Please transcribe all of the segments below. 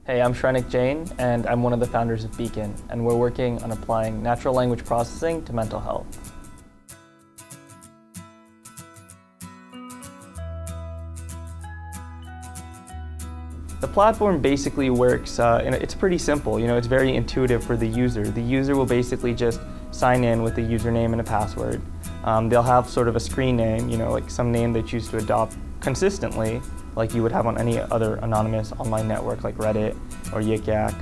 Hey, I'm Shrenik Jain, and I'm one of the founders of Beacon, and we're working on applying natural language processing to mental health. The platform basically works, it's pretty simple, it's very intuitive for the user. The user will basically just sign in with a username and a password. They'll have sort of a screen name, like some name they choose to adopt consistently, like you would have on any other anonymous online network like Reddit or Yik Yak.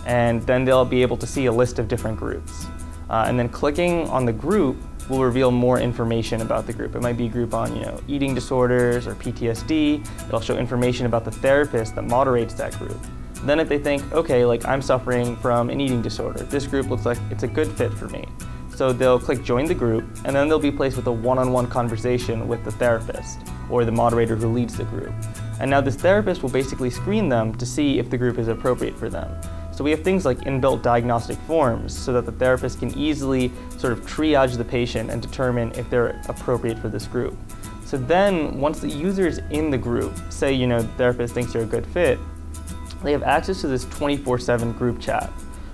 And then they'll be able to see a list of different groups. And then clicking on the group will reveal more information about the group. It might be a group on eating disorders or PTSD. It'll show information about the therapist that moderates that group. Then if they think, okay, I'm suffering from an eating disorder, this group looks like it's a good fit for me. So they'll click join the group, and then they'll be placed with a one-on-one conversation with the therapist or the moderator who leads the group. And now this therapist will basically screen them to see if the group is appropriate for them. So we have things like inbuilt diagnostic forms so that the therapist can easily sort of triage the patient and determine if they're appropriate for this group. So then once the user is in the group, say the therapist thinks you're a good fit, they have access to this 24/7 group chat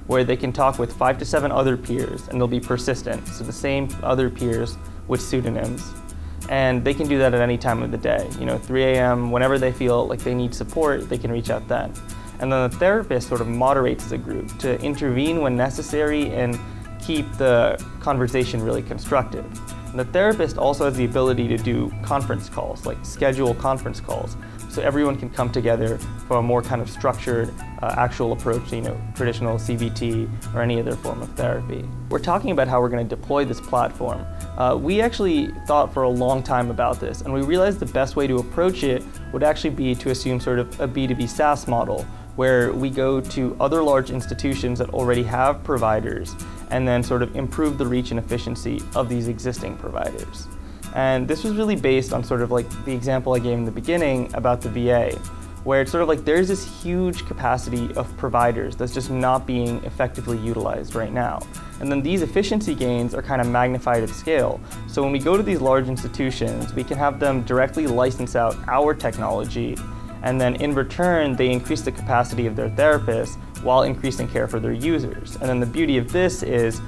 where they can talk with 5 to 7 other peers, and they'll be persistent, so the same other peers with pseudonyms. And they can do that at any time of the day, 3 a.m., whenever they feel like they need support, they can reach out then. And then the therapist sort of moderates the group to intervene when necessary and keep the conversation really constructive. And the therapist also has the ability to do conference calls, like schedule conference calls, so everyone can come together for a more kind of structured, actual approach to traditional CBT or any other form of therapy. We're talking about how we're going to deploy this platform. We actually thought for a long time about this, and we realized the best way to approach it would actually be to assume sort of a B2B SaaS model, where we go to other large institutions that already have providers and then sort of improve the reach and efficiency of these existing providers. And this was really based on sort of like the example I gave in the beginning about the VA, where it's sort of like there's this huge capacity of providers that's just not being effectively utilized right now. And then these efficiency gains are kind of magnified at scale. So when we go to these large institutions, we can have them directly license out our technology, and then in return, they increase the capacity of their therapists while increasing care for their users. And then the beauty of this is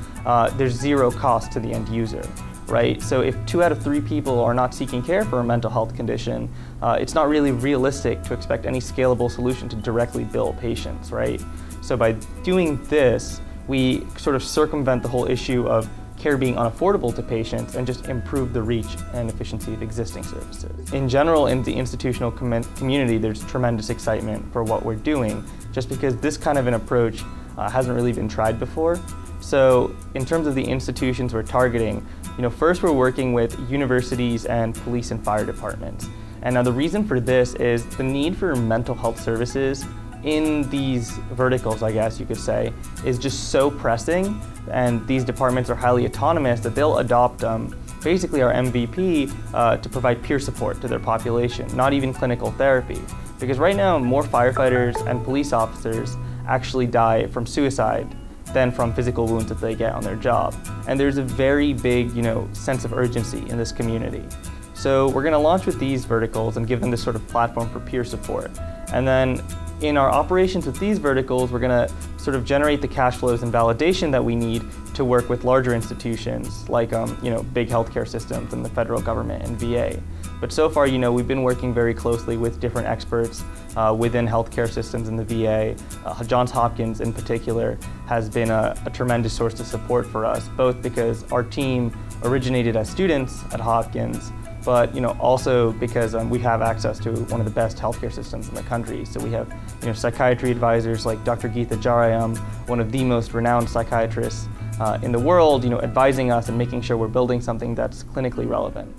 there's zero cost to the end user, right? So if 2 out of 3 people are not seeking care for a mental health condition, it's not really realistic to expect any scalable solution to directly bill patients, right? So by doing this, we sort of circumvent the whole issue of care being unaffordable to patients and just improve the reach and efficiency of existing services. In general, in the institutional community, there's tremendous excitement for what we're doing, just because this kind of an approach hasn't really been tried before. So in terms of the institutions we're targeting, first we're working with universities and police and fire departments. And now the reason for this is the need for mental health services in these verticals, I guess you could say, is just so pressing, and these departments are highly autonomous that they'll adopt basically our MVP to provide peer support to their population, not even clinical therapy. Because right now, more firefighters and police officers actually die from suicide than from physical wounds that they get on their job. And there's a very big, sense of urgency in this community. So we're gonna launch with these verticals and give them this sort of platform for peer support. And then in our operations with these verticals, we're gonna sort of generate the cash flows and validation that we need to work with larger institutions like big healthcare systems and the federal government and VA. But so far, we've been working very closely with different experts within healthcare systems in the VA. Johns Hopkins in particular has been a tremendous source of support for us, both because our team originated as students at Hopkins, but also because we have access to one of the best healthcare systems in the country. So we have psychiatry advisors like Dr. Geetha Jarayam, one of the most renowned psychiatrists in the world, advising us and making sure we're building something that's clinically relevant.